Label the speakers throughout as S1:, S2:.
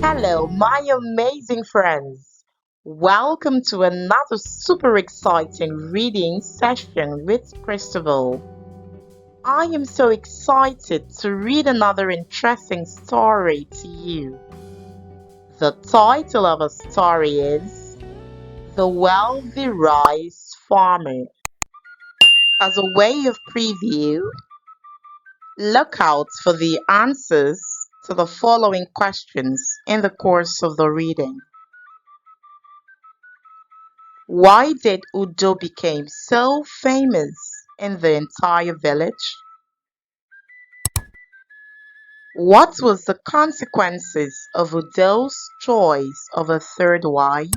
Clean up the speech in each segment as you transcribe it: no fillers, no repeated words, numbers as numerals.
S1: Hello, my amazing friends. Welcome to another super exciting reading session with Christabel. I am so excited to read another interesting story to you. The title of a story is The Wealthy Rice Farmer. As a way of preview, look out for the answers to the following questions in the course of the reading. Why did Udo become so famous in the entire village? What was the consequences of Udo's choice of a third wife?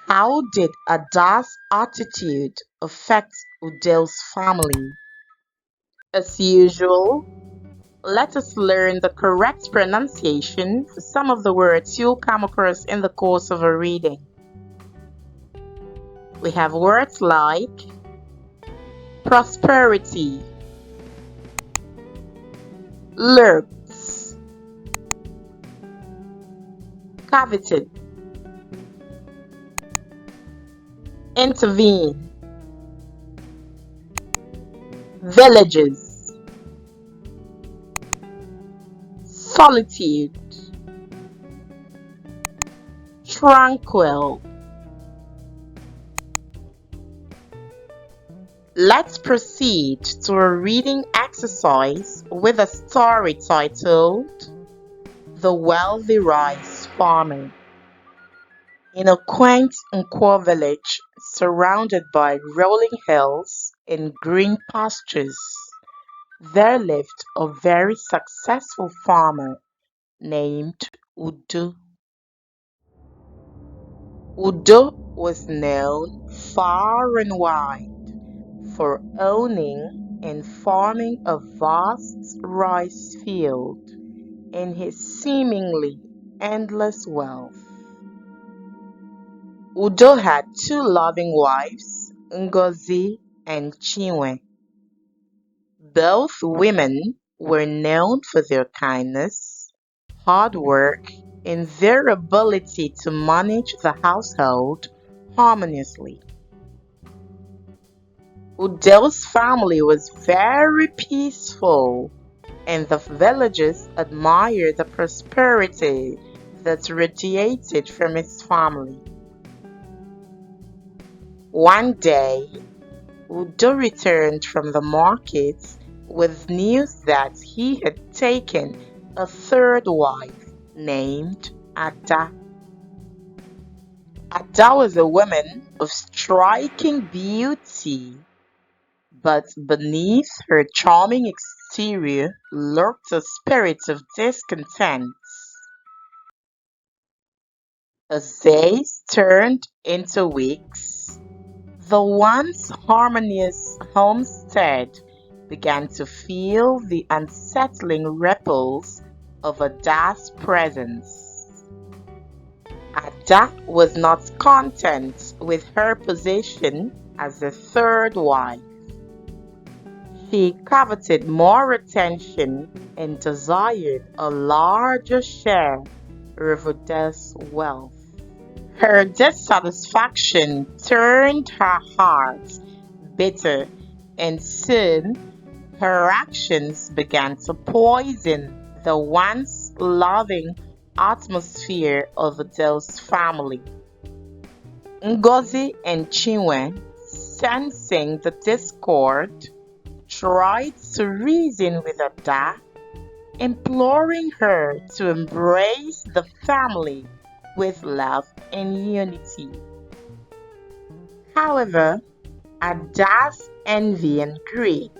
S1: How did Ada's attitude affect Udo's family? As usual, let us learn the correct pronunciation for some of the words you'll come across in the course of a reading. We have words like prosperity, lurks, coveted, intervene, villages, solitude, tranquil. Let's proceed to a reading exercise with a story titled The Wealthy Rice Farmer. In a quaint Nkwo village surrounded by rolling hills and green pastures, there lived a very successful farmer named Udo. Udo was known far and wide for owning and farming a vast rice field in his seemingly endless wealth. Udo had two loving wives, Ngozi and Chinwe. Both women were known for their kindness, hard work, and their ability to manage the household harmoniously. Udo's family was very peaceful, and the villagers admired the prosperity that radiated from his family. One day, Udo returned from the market with news that he had taken a third wife named Ada. Ada was a woman of striking beauty, but beneath her charming exterior lurked a spirit of discontent. As days turned into weeks, the once harmonious homestead began to feel the unsettling ripples of Ada's presence. Ada was not content with her position as the third wife. She coveted more attention and desired a larger share of Udo's wealth. Her dissatisfaction turned her heart bitter, and soon her actions began to poison the once loving atmosphere of Udo's family. Ngozi and Chinwe, sensing the discord, tried to reason with Ada, imploring her to embrace the family with love and unity. However, Ada's envy and greed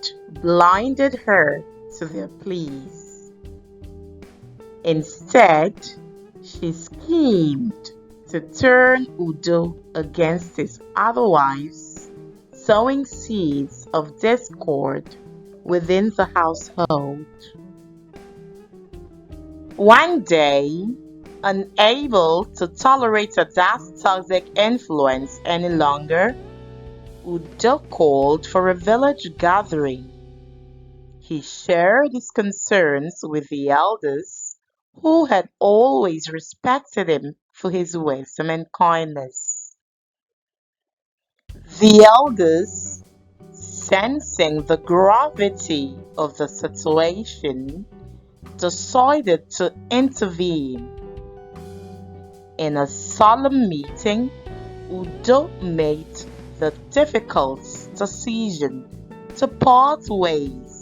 S1: blinded her to their pleas. Instead, she schemed to turn Udo against his other wives, sowing seeds of discord within the household. One day, unable to tolerate Ada's toxic influence any longer, Udo called for a village gathering. He shared his concerns with the elders, who had always respected him for his wisdom and kindness. The elders, sensing the gravity of the situation, decided to intervene. In a solemn meeting, Udo made the difficult decision to part ways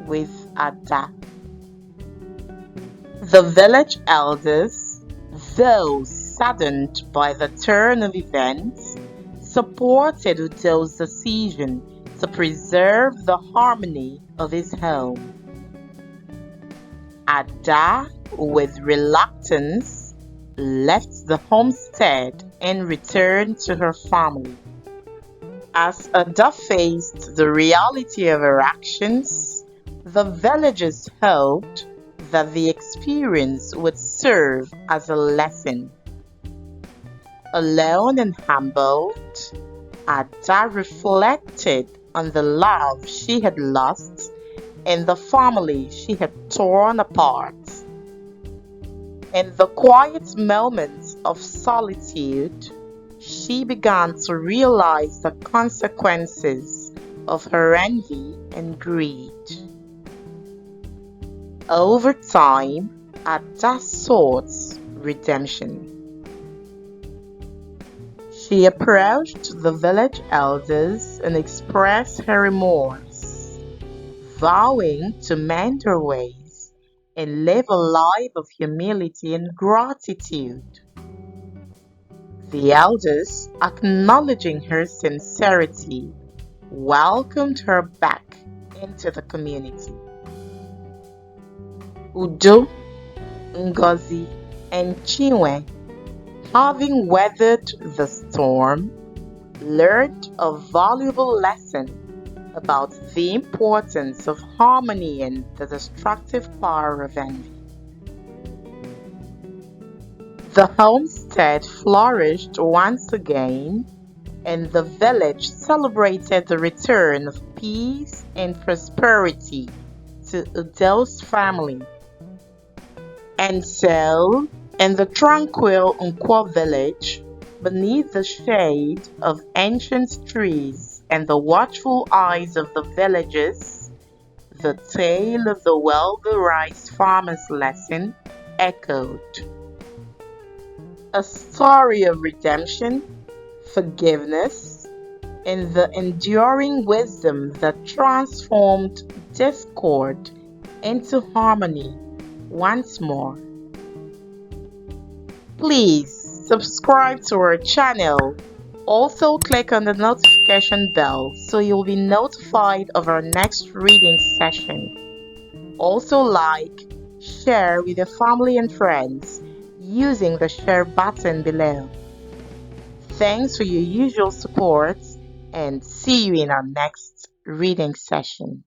S1: with Ada. The village elders, though saddened by the turn of events, supported Udo's decision to preserve the harmony of his home. Ada, with reluctance, left the homestead and returned to her family. As Ada faced the reality of her actions, the villagers hoped that the experience would serve as a lesson. Alone and humbled, Ada reflected on the love she had lost and the family she had torn apart. In the quiet moments of solitude, she began to realize the consequences of her envy and greed. Over time, Ada sought redemption. She approached the village elders and expressed her remorse, vowing to mend her ways and live a life of humility and gratitude. The elders, acknowledging her sincerity, welcomed her back into the community. Udo, Ngozi, and Chinwe, having weathered the storm, learned a valuable lesson about the importance of harmony and the destructive power of envy. The homestead flourished once again, and the village celebrated the return of peace and prosperity to Udo's family. And so, in the tranquil Nkwo village, beneath the shade of ancient trees and the watchful eyes of the villagers, the tale of the wealthy rice farmer's lesson echoed. A story of redemption, forgiveness, and the enduring wisdom that transformed discord into harmony once more. Please subscribe to our channel. Also click on the notification bell so you'll be notified of our next reading session. Also like, share with your family and friends using the share button below. Thanks for your usual support and see you in our next reading session.